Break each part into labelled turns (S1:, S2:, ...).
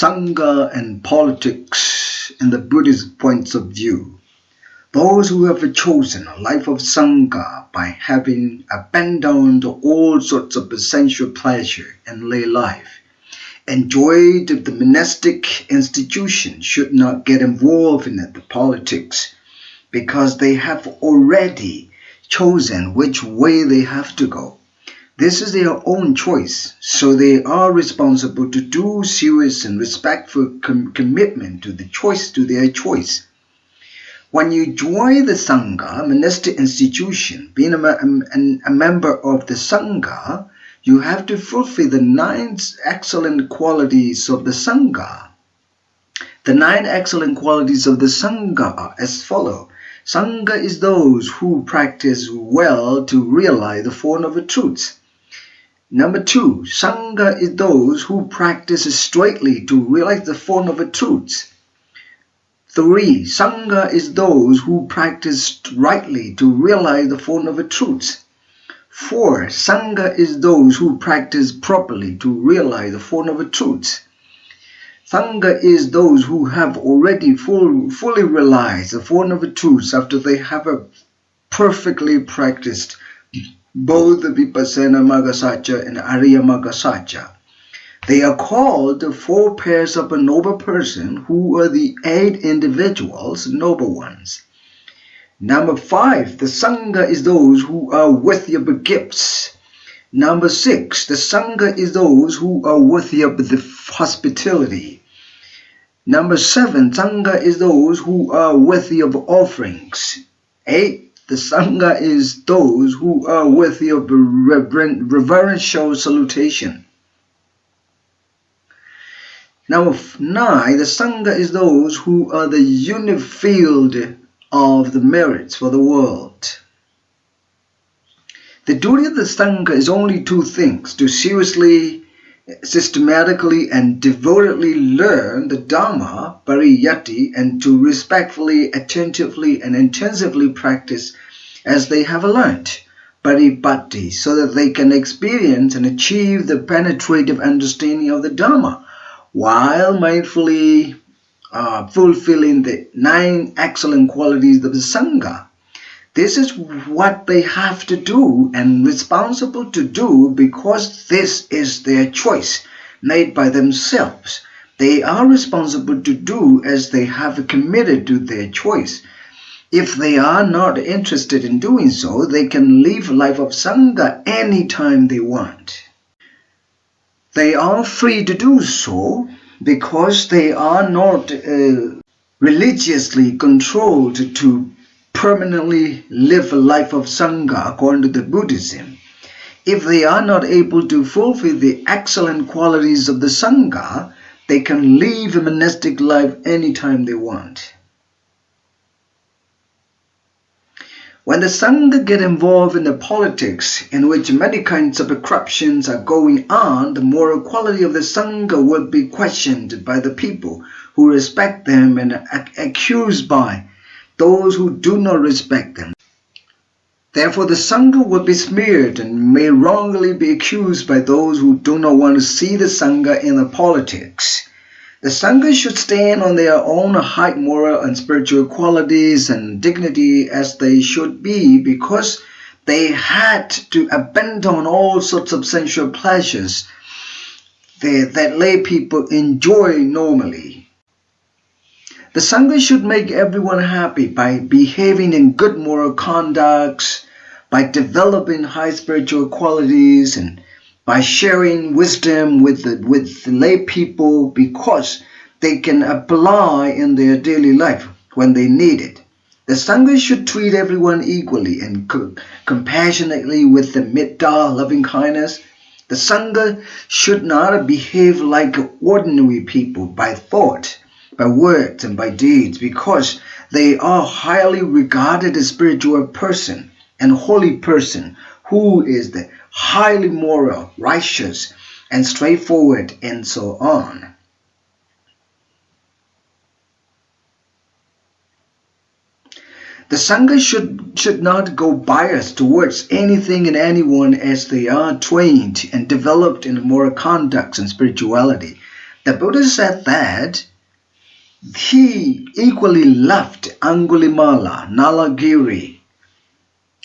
S1: Sangha and politics in the Buddhist points of view. Those who have chosen a life of Sangha by having abandoned all sorts of essential pleasure and lay life, enjoyed the monastic institution, should not get involved in the politics because they have already chosen which way they have to go. This is their own choice, so they are responsible to do serious and respectful commitment to their choice. When you join the Sangha, monastic institution, being a member of the Sangha, you have to fulfill the 9 excellent qualities of the Sangha. The 9 excellent qualities of the Sangha are as follows. Sangha is those who practice well to realize the Four Noble Truths. Number 2, Sangha is those who practice straightly to realize the Four Noble Truths. 3, Sangha is those who practice rightly to realize the Four Noble Truths. 4, Sangha is those who practice properly to realize the Four Noble Truths. Sangha is those who have already fully realized the Four Noble Truths after they have perfectly practiced both the Vipassana Magga and Ariya Magga. They are called the 4 pairs of a noble person, who are the 8 individuals, noble ones. Number 5, the Sangha is those who are worthy of the gifts. Number 6, the Sangha is those who are worthy of the hospitality. Number 7, Sangha is those who are worthy of offerings. 8, the Sangha is those who are worthy of reverential salutation. Number 9, the Sangha is those who are the unit field of the merits for the world. The duty of the Sangha is only 2 things: to seriously, systematically, and devotedly learn the Dhamma, Pariyatti, and to respectfully, attentively, and intensively practice as they have learnt, Paripatti, so that they can experience and achieve the penetrative understanding of the Dhamma, while mindfully fulfilling the 9 excellent qualities of the Sangha. This is what they have to do and responsible to do, because this is their choice made by themselves. They are responsible to do as they have committed to their choice. If they are not interested in doing so, they can live a life of Sangha anytime they want. They are free to do so because they are not religiously controlled to permanently live a life of Sangha according to the Buddhism. If they are not able to fulfill the excellent qualities of the Sangha, they can live a monastic life anytime they want. When the Sangha get involved in the politics in which many kinds of corruptions are going on, the moral quality of the Sangha will be questioned by the people who respect them and accused by those who do not respect them. Therefore, the Sangha will be smeared and may wrongly be accused by those who do not want to see the Sangha in the politics. The Sangha should stand on their own high moral and spiritual qualities and dignity as they should be, because they had to abandon all sorts of sensual pleasures that lay people enjoy normally. The Sangha should make everyone happy by behaving in good moral conducts, by developing high spiritual qualities, and by sharing wisdom with the lay people, because they can apply in their daily life when they need it. The Sangha should treat everyone equally and compassionately with the Metta, loving kindness. The Sangha should not behave like ordinary people by thought, by words, and by deeds, because they are highly regarded as spiritual person and holy person who is the highly moral, righteous, and straightforward, and so on. The Sangha should not go biased towards anything and anyone, as they are trained and developed in moral conduct and spirituality. The Buddha said that he equally loved Angulimala, Nalagiri,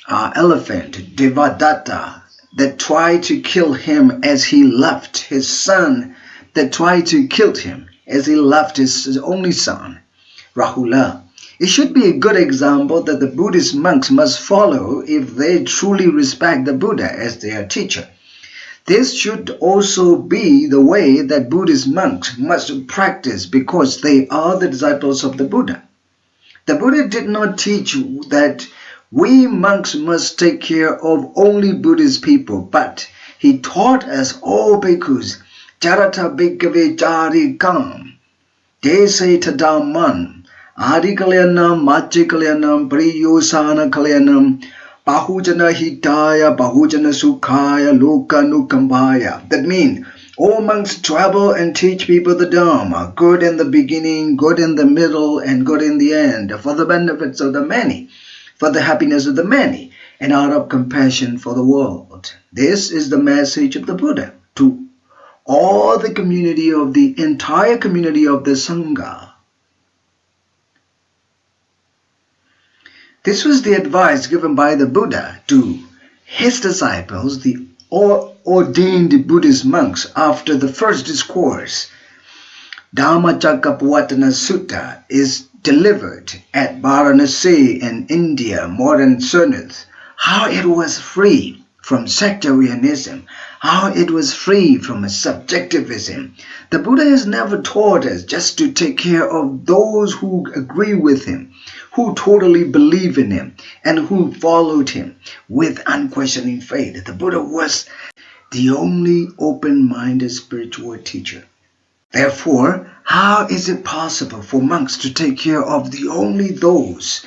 S1: elephant, Devadatta, that tried to kill him as he loved his son, that tried to kill him as he loved his only son, Rahula. It should be a good example that the Buddhist monks must follow if they truly respect the Buddha as their teacher. This should also be the way that Buddhist monks must practice because they are the disciples of the Buddha. The Buddha did not teach that we monks must take care of only Buddhist people, but he taught us all bhikkhus, Jarata bhikkhave jari kam, dese tadaman, adi kalyanam, machi kalyanam, priyosana kalyanam, Bahujana hitaya, bahujana sukhaya, loka nukambaya. That means all monks travel and teach people the Dharma, good in the beginning, good in the middle, and good in the end, for the benefits of the many, for the happiness of the many, and out of compassion for the world. This is the message of the Buddha to all the community of the entire community of the Sangha. This was the advice given by the Buddha to his disciples, the ordained Buddhist monks, after the first discourse. Dhammacakkappavattana Sutta is delivered at Varanasi in India, modern Sunnat. How it was free from sectarianism, how it was free from subjectivism. The Buddha has never taught us just to take care of those who agree with him, who totally believe in him, and who followed him with unquestioning faith. The Buddha was the only open-minded spiritual teacher. Therefore, how is it possible for monks to take care of only those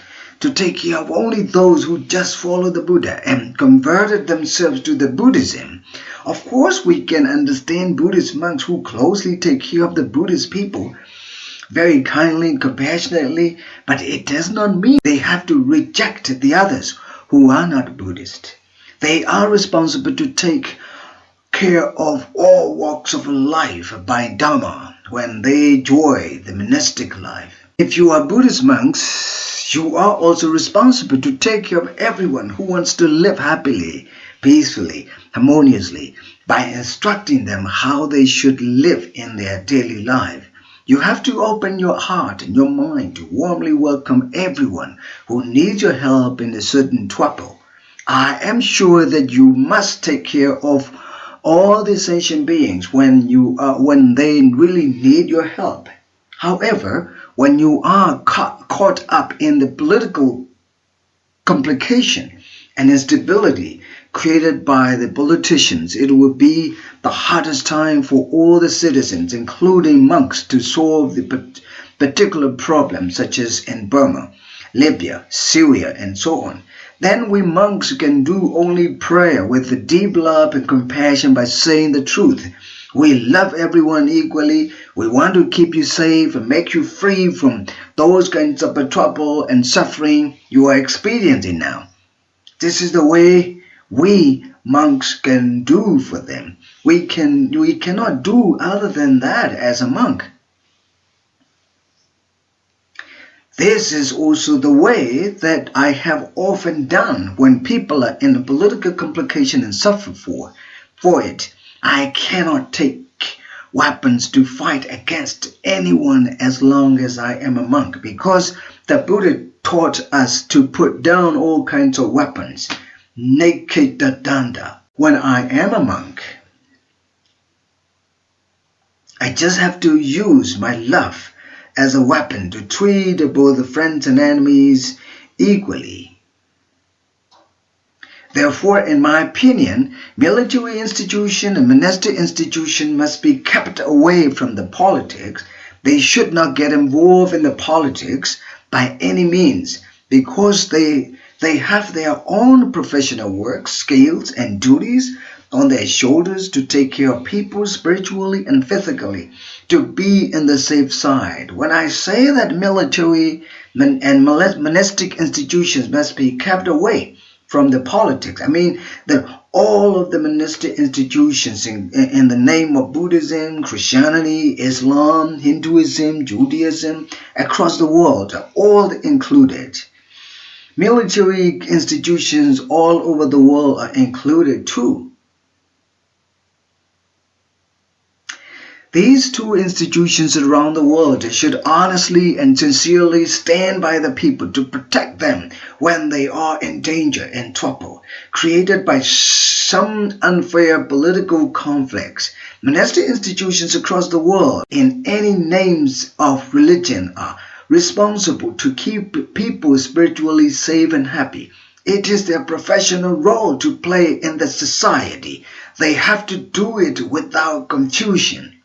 S1: who just followed the Buddha and converted themselves to the Buddhism? Of course, we can understand Buddhist monks who closely take care of the Buddhist people very kindly and compassionately, but it does not mean they have to reject the others who are not Buddhist. They are responsible to take care of all walks of life by Dhamma when they enjoy the monastic life. If you are Buddhist monks, you are also responsible to take care of everyone who wants to live happily, peacefully, harmoniously, by instructing them how they should live in their daily life. You have to open your heart and your mind to warmly welcome everyone who needs your help in a certain trouble. I am sure that you must take care of all the sentient beings when they really need your help. However, when you are caught up in the political complication and instability created by the politicians, it will be the hardest time for all the citizens, including monks, to solve the particular problems such as in Burma, Libya, Syria, and so on. Then we monks can do only prayer with the deep love and compassion by saying the truth. We love everyone equally. We want to keep you safe and make you free from those kinds of trouble and suffering you are experiencing now. This is the way we monks can do for them. We cannot do other than that as a monk. This is also the way that I have often done when people are in a political complication and suffer for it. I cannot take weapons to fight against anyone as long as I am a monk, because the Buddha taught us to put down all kinds of weapons. Nekitadanda. When I am a monk, I just have to use my love as a weapon to treat both friends and enemies equally. Therefore, in my opinion, military institution and monastic institution must be kept away from the politics. They should not get involved in the politics by any means, because they have their own professional work, skills, and duties on their shoulders to take care of people spiritually and physically, to be in the safe side. When I say that military and monastic institutions must be kept away from the politics, I mean that all of the monastic institutions in the name of Buddhism, Christianity, Islam, Hinduism, Judaism across the world are all included. Military institutions all over the world are included too. These two institutions around the world should honestly and sincerely stand by the people to protect them when they are in danger and trouble, created by some unfair political conflicts. Monastic institutions across the world, in any names of religion, are responsible to keep people spiritually safe and happy. It is their professional role to play in the society. They have to do it without confusion.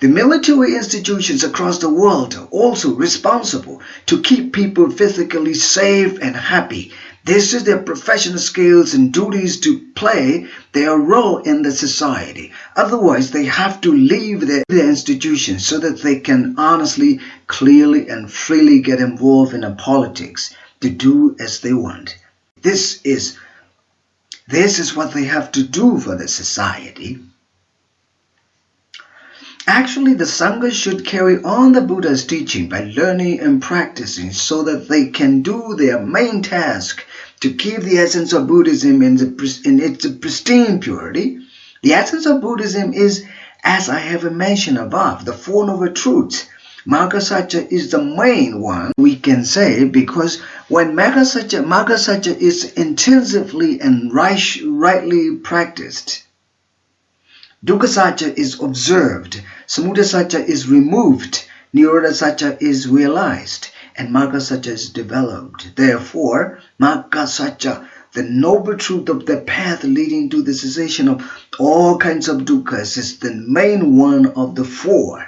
S1: The military institutions across the world are also responsible to keep people physically safe and happy. This is their professional skills and duties to play their role in the society. Otherwise, they have to leave their institutions so that they can honestly, clearly, and freely get involved in the politics to do as they want. This is what they have to do for the society. Actually, the Sangha should carry on the Buddha's teaching by learning and practicing so that they can do their main task to keep the essence of Buddhism in its pristine purity. The essence of Buddhism is, as I have mentioned above, the Four Noble Truths. Magga Satcha is the main one, we can say, because when Magga Satcha is intensively and rightly practiced, Dukkha Satcha is observed, Samudaya Satcha is removed, Nirodha Satcha is realized, and Magga Satcha is developed. Therefore, Magga Satcha, the noble truth of the path leading to the cessation of all kinds of dukkhas, is the main one of the four.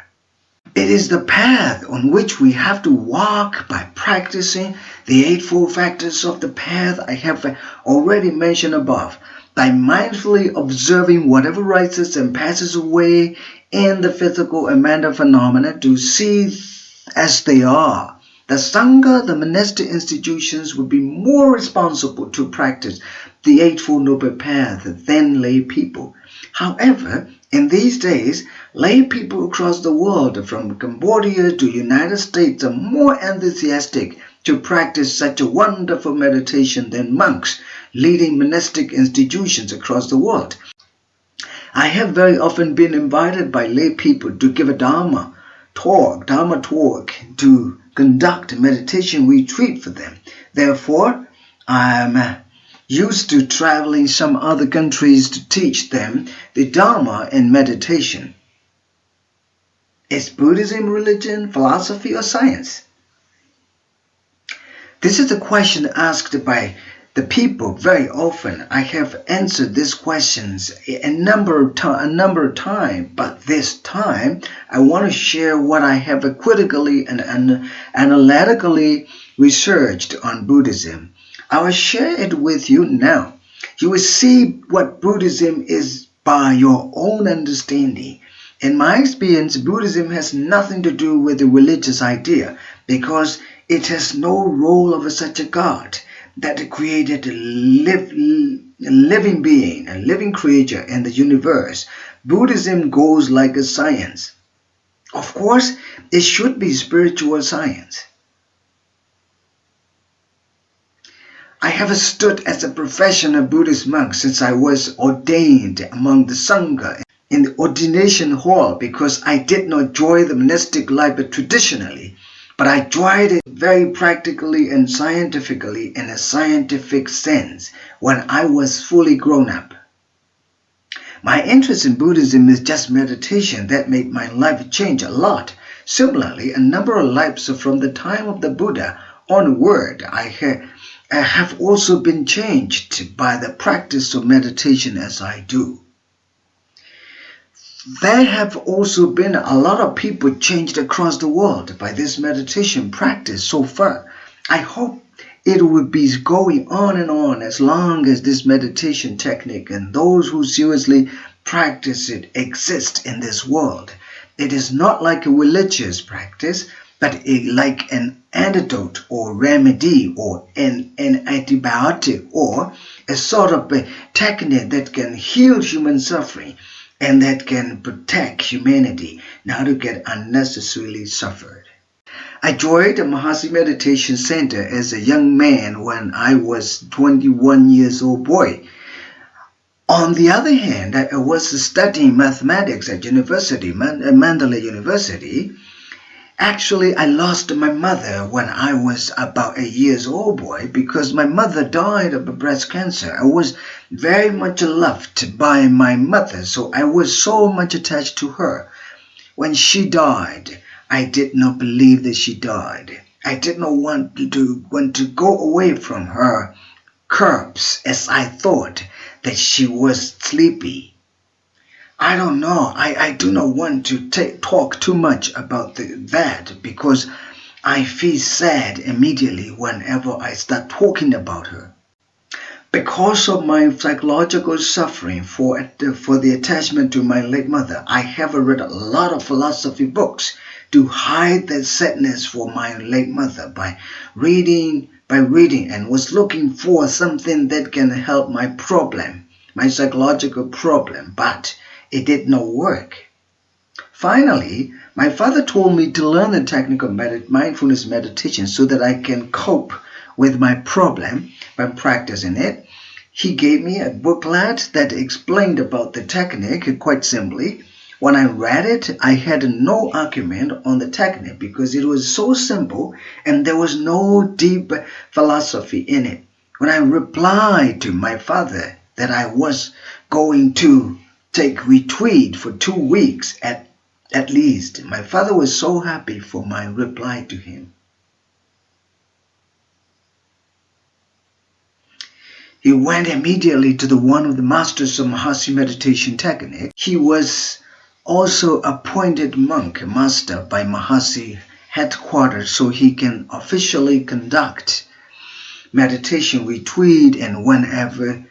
S1: It is the path on which we have to walk by practicing the Eightfold Factors of the path I have already mentioned above, by mindfully observing whatever rises and passes away in the physical and mental phenomena to see as they are. The Sangha, the monastic institutions, would be more responsible to practice the Eightfold Noble Path than lay people. However, in these days, lay people across the world, from Cambodia to United States, are more enthusiastic to practice such a wonderful meditation than monks leading monastic institutions across the world. I have very often been invited by lay people to give a Dharma talk, to conduct a meditation retreat for them. Therefore, I'm used to traveling some other countries to teach them the Dharma and meditation. Is Buddhism religion, philosophy, or science? This is the question asked by the people very often. I have answered these questions a number of times, but this time I want to share what I have critically and analytically researched on Buddhism. I will share it with you now. You will see what Buddhism is by your own understanding. In my experience, Buddhism has nothing to do with the religious idea because it has no role of such a God that created a living being, a living creature in the universe. Buddhism goes like a science. Of course, it should be spiritual science. I have stood as a professional Buddhist monk since I was ordained among the Sangha in the ordination hall because I did not enjoy the monastic life traditionally, but I tried it very practically and scientifically in a scientific sense when I was fully grown up. My interest in Buddhism is just meditation that made my life change a lot. Similarly, a number of lives from the time of the Buddha onward, I have also been changed by the practice of meditation as I do. There have also been a lot of people changed across the world by this meditation practice so far. I hope it will be going on and on as long as this meditation technique and those who seriously practice it exist in this world. It is not like a religious practice. like an antidote or remedy or an antibiotic or a sort of a technique that can heal human suffering and that can protect humanity not to get unnecessarily suffered. I joined the Mahasi Meditation Center as a young man when I was 21 years old boy. On the other hand, I was studying mathematics at Mandalay University. Actually, I lost my mother when I was about 8 years old boy because my mother died of breast cancer. I was very much loved by my mother, so I was so much attached to her. When she died, I did not believe that she died. I did not want to go away from her corpse as I thought that she was sleepy. I don't know. I do not want to talk too much about that because I feel sad immediately whenever I start talking about her. Because of my psychological suffering for the attachment to my late mother, I have read a lot of philosophy books to hide that sadness for my late mother by reading and was looking for something that can help my problem, my psychological problem, but it did not work. Finally, my father told me to learn the technique of mindfulness meditation so that I can cope with my problem by practicing it. He gave me a booklet that explained about the technique quite simply. When I read it, I had no argument on the technique because it was so simple and there was no deep philosophy in it. When I replied to my father that I was going to take retreat for 2 weeks at least, my father was so happy for my reply to him. He went immediately to one of the masters of Mahasi meditation technique. He was also appointed monk master by Mahasi headquarters so he can officially conduct meditation retreat and wherever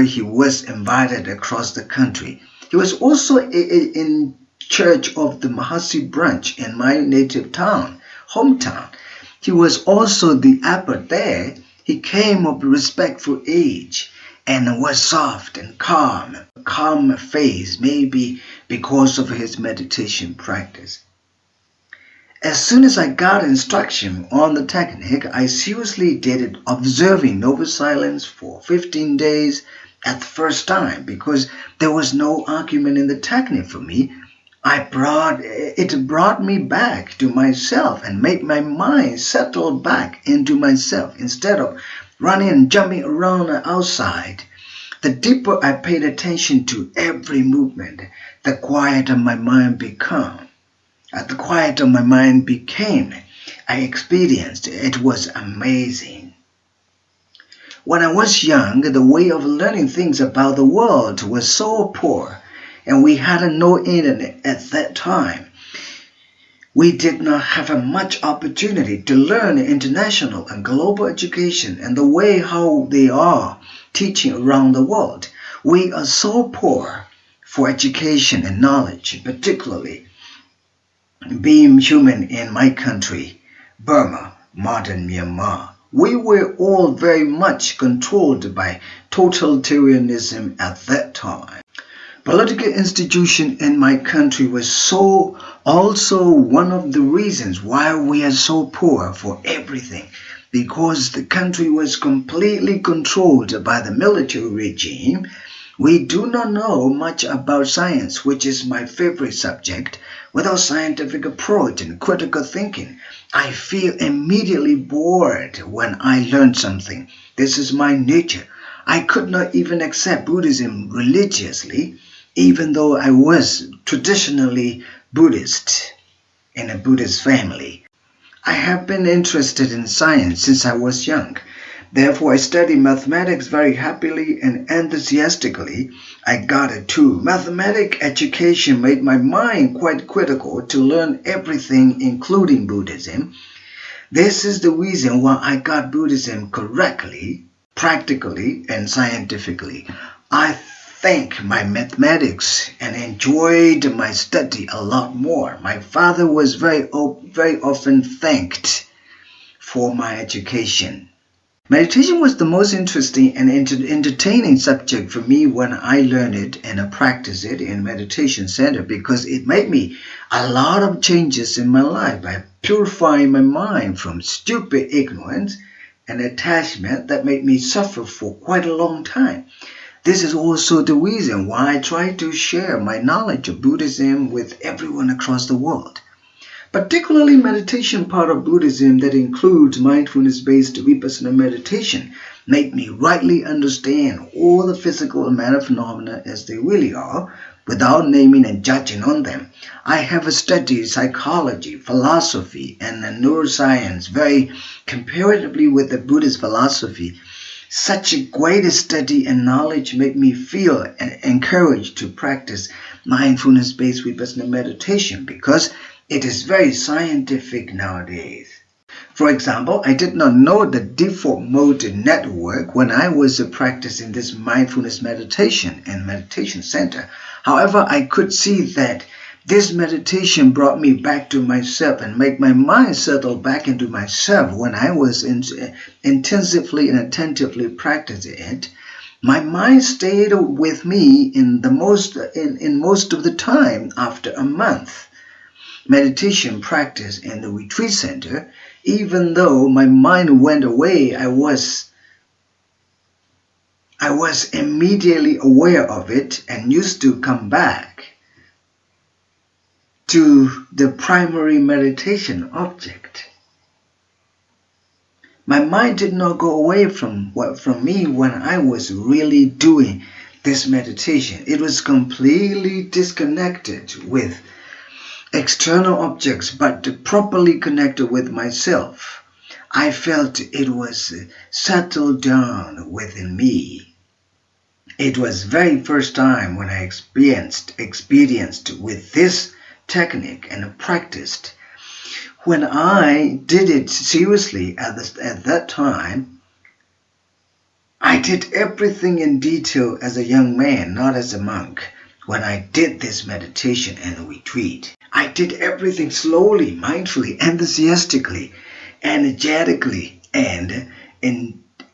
S1: he was invited across the country. He was also in charge of the Mahasi branch in my native hometown. He was also the abbot there. He came of respectful age and was soft and calm face, maybe because of his meditation practice. As soon as I got instruction on the technique, I seriously did it, observing noble silence for 15 days at the first time because there was no argument in the technique for me. It brought me back to myself and made my mind settle back into myself instead of running and jumping around outside. The deeper I paid attention to every movement, the quieter my mind became. I experienced it was amazing. When I was young, the way of learning things about the world was so poor, and we had no internet at that time. We did not have much opportunity to learn international and global education and the way how they are teaching around the world. We are so poor for education and knowledge, particularly being human in my country, Burma, modern Myanmar. We were all very much controlled by totalitarianism at that time. Political institution in my country was also one of the reasons why we are so poor for everything, because the country was completely controlled by the military regime. We do not know much about science, which is my favorite subject. Without scientific approach and critical thinking, I feel immediately bored when I learn something. This is my nature. I could not even accept Buddhism religiously, even though I was traditionally Buddhist in a Buddhist family. I have been interested in science since I was young. Therefore, I studied mathematics very happily and enthusiastically. I got it too. Mathematics education made my mind quite critical to learn everything, including Buddhism. This is the reason why I got Buddhism correctly, practically, and scientifically. I thank my mathematics and enjoyed my study a lot more. My father was very often thanked for my education. Meditation was the most interesting and entertaining subject for me when I learned it and practiced it in meditation center because it made me a lot of changes in my life by purifying my mind from stupid ignorance and attachment that made me suffer for quite a long time. This is also the reason why I try to share my knowledge of Buddhism with everyone across the world. Particularly meditation part of Buddhism that includes mindfulness-based vipassana meditation made me rightly understand all the physical and mental phenomena as they really are without naming and judging on them. I have studied psychology, philosophy, and neuroscience very comparatively with the Buddhist philosophy. Such a great study and knowledge made me feel encouraged to practice mindfulness-based vipassana meditation because it is very scientific nowadays. For example, I did not know the default mode network when I was practicing this mindfulness meditation in meditation center. However, I could see that this meditation brought me back to myself and made my mind settle back into myself when I was intensively and attentively practicing it. My mind stayed with me in most of the time after a month meditation practice in the retreat center. Even though my mind went away, I was immediately aware of it and used to come back to the primary meditation object. My mind did not go away from me when I was really doing this meditation. It was completely disconnected with external objects, but properly connected with myself. I felt it was settled down within me. It was very first time when I experienced with this technique and practiced. When I did it seriously at that time, I did everything in detail as a young man, not as a monk. When I did this meditation and retreat, I did everything slowly, mindfully, enthusiastically, energetically, and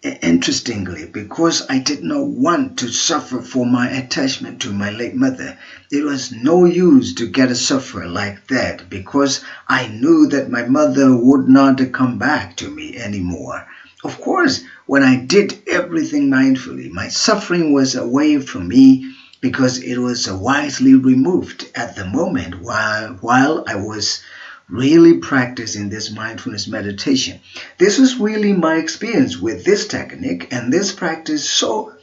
S1: interestingly, because I did not want to suffer for my attachment to my late mother. It was no use to get a suffer like that because I knew that my mother would not come back to me anymore. Of course, when I did everything mindfully, my suffering was away from me because it was wisely removed at the moment while I was really practicing this mindfulness meditation. This was really my experience with this technique and this practice, so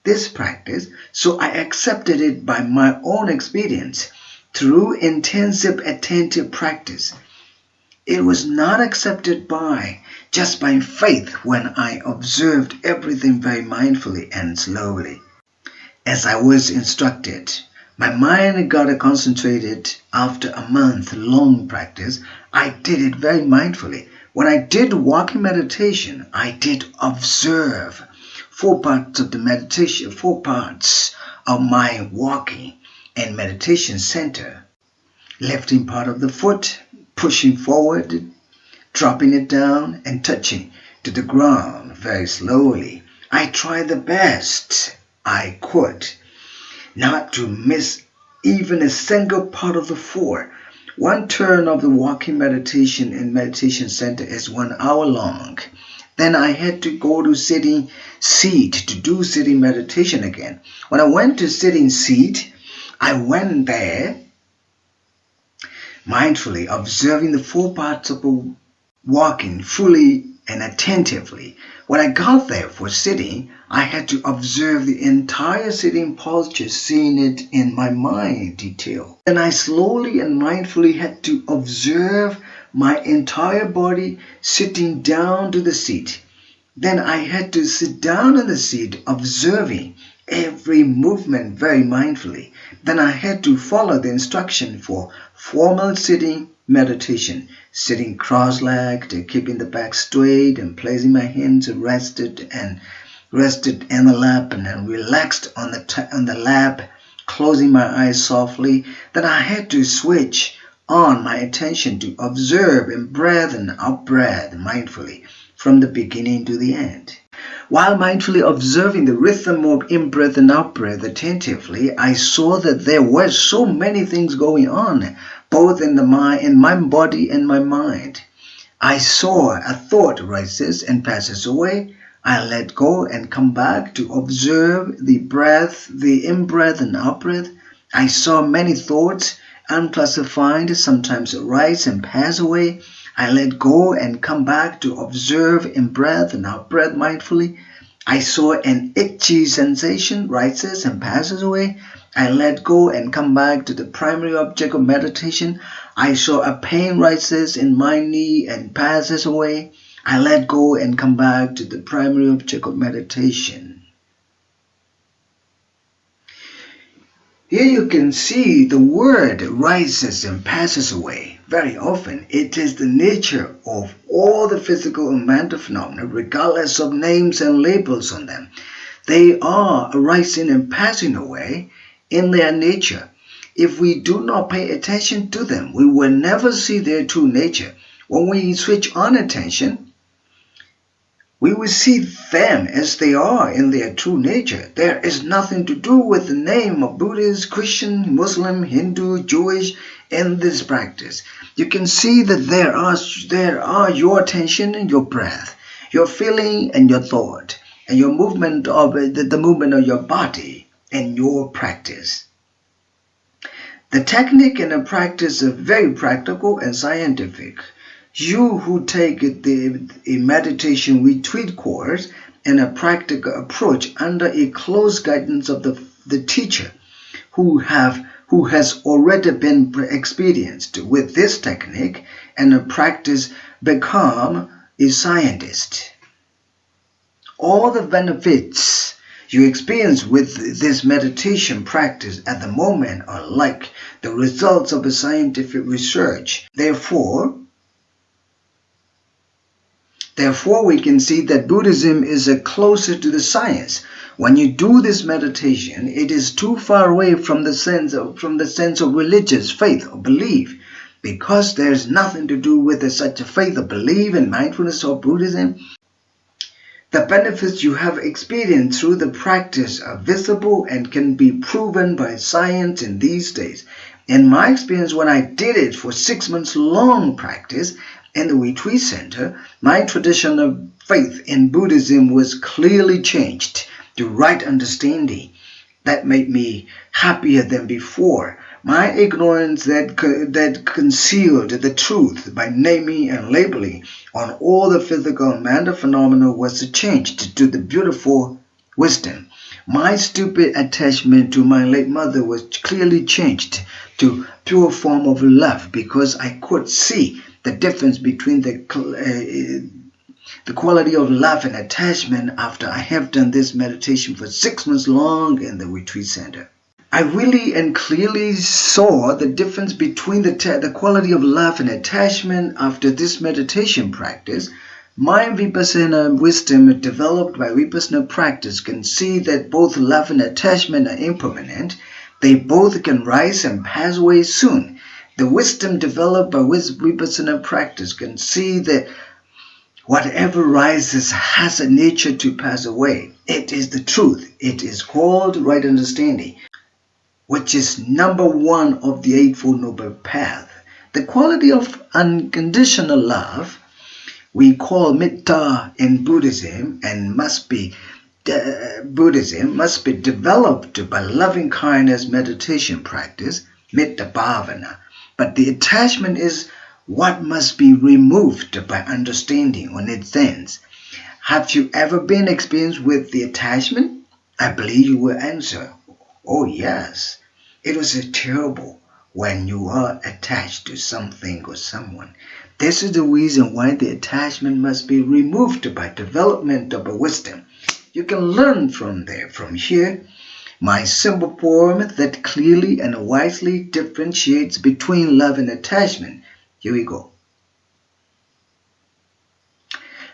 S1: I accepted it by my own experience through intensive attentive practice. It was not accepted just by faith when I observed everything very mindfully and slowly. As I was instructed, my mind got concentrated after a month-long practice. I did it very mindfully. When I did walking meditation, I did observe 4 parts of the meditation, 4 parts of my walking and meditation center. Lifting part of the foot, pushing forward, dropping it down, and touching to the ground very slowly. I tried the best I could not to miss even a single part of the 4. One turn of the walking meditation in meditation center is 1 hour long. Then I had to go to sitting seat to do sitting meditation again. When I went to sitting seat, I went there mindfully observing the 4 parts of the walking fully and attentively. When I got there for sitting, I had to observe the entire sitting posture, seeing it in my mind detail. Then I slowly and mindfully had to observe my entire body sitting down to the seat. Then I had to sit down in the seat, observing every movement very mindfully. Then I had to follow the instruction for formal sitting meditation, sitting cross-legged, keeping the back straight and placing my hands rested and rested in the lap and relaxed on the lap, closing my eyes softly. Then I had to switch on my attention to observe in-breath and out-breath mindfully from the beginning to the end. While mindfully observing the rhythm of in-breath and out-breath attentively, I saw that there were so many things going on, both in my body and my mind. I saw a thought rises and passes away. I let go and come back to observe the breath, the in-breath and out-breath. I saw many thoughts, unclassified, sometimes rise and pass away. I let go and come back to observe in-breath and out-breath mindfully. I saw an itchy sensation rises and passes away. I let go and come back to the primary object of meditation. I saw a pain rises in my knee and passes away. I let go and come back to the primary object of meditation. Here you can see the word rises and passes away. Very often, it is the nature of all the physical and mental phenomena, regardless of names and labels on them. They are arising and passing away in their nature. If we do not pay attention to them, we will never see their true nature. When we switch on attention, we will see them as they are in their true nature. There is nothing to do with the name of Buddhist, Christian, Muslim, Hindu, Jewish in this practice. You can see that there are your attention and your breath, your feeling and your thought, and your movement of the movement of your body and your practice. The technique and the practice are very practical and scientific. You who take a meditation retreat course and a practical approach under a close guidance of the teacher who has already been experienced with this technique and a practice become a scientist. All the benefits you experience with this meditation practice at the moment are like the results of a scientific research. Therefore, we can see that Buddhism is closer to the science. When you do this meditation, it is too far away from the sense of religious faith or belief, because there is nothing to do with such a faith or belief in mindfulness or Buddhism. The benefits you have experienced through the practice are visible and can be proven by science in these days. In my experience, when I did it for 6 months long practice in the retreat center, my traditional faith in Buddhism was clearly changed to right understanding. That made me happier than before. My ignorance that concealed the truth by naming and labeling on all the physical and mental phenomena was changed to the beautiful wisdom. My stupid attachment to my late mother was clearly changed to pure form of love, because I could see the difference between the quality of love and attachment after I have done this meditation for 6 months long in the retreat center. I really and clearly saw the difference between the quality of love and attachment after this meditation practice. My Vipassana wisdom developed by Vipassana practice can see that both love and attachment are impermanent. They both can rise and pass away soon. The wisdom developed by Vipassana practice can see that whatever rises has a nature to pass away. It is the truth. It is called right understanding, which is number 1 of the Eightfold Noble Path. The quality of unconditional love we call metta in Buddhism, and must be developed by loving kindness meditation practice, metta bhavana. But the attachment is what must be removed by understanding on its ends. Have you ever been experienced with the attachment? I believe you will answer, oh yes. It was terrible when you are attached to something or someone. This is the reason why the attachment must be removed by development of a wisdom. You can learn from here, my simple poem that clearly and wisely differentiates between love and attachment. Here we go.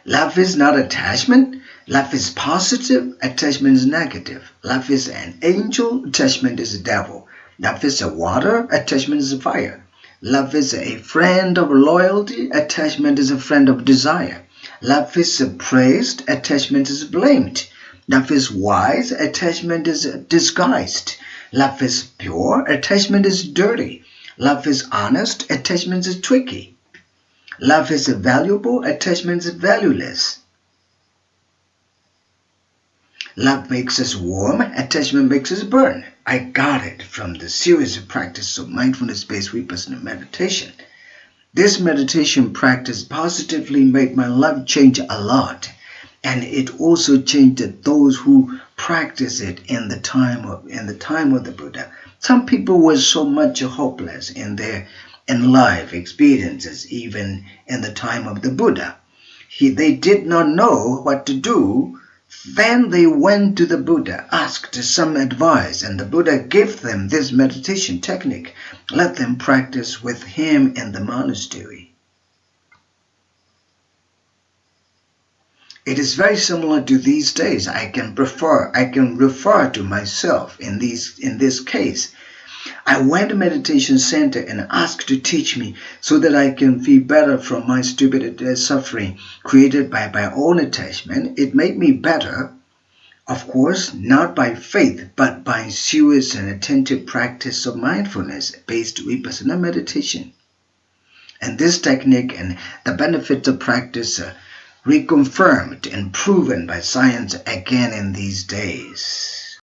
S1: Love is not attachment. Love is positive, attachment is negative. Love is an angel, attachment is a devil. Love is a water, attachment is a fire. Love is a friend of loyalty, attachment is a friend of desire. Love is praised, attachment is blamed. Love is wise, attachment is disguised. Love is pure, attachment is dirty. Love is honest, attachment is tricky. Love is valuable, attachment is valueless. Love makes us warm, attachment makes us burn. I got it from the series of practice of mindfulness-based vipassana meditation. This meditation practice positively made my life change a lot, and it also changed those who practice it in the time of the Buddha. Some people were so much hopeless in life experiences, even in the time of the Buddha. They did not know what to do. Then they went to the Buddha, asked some advice, and the Buddha gave them this meditation technique. Let them practice with him in the monastery. It is very similar to these days. I can refer to myself in this case. I went to meditation center and asked to teach me so that I can feel better from my stupid suffering created by my own attachment. It made me better, of course, not by faith, but by serious and attentive practice of mindfulness-based vipassana meditation. And this technique and the benefits of practice are reconfirmed and proven by science again in these days.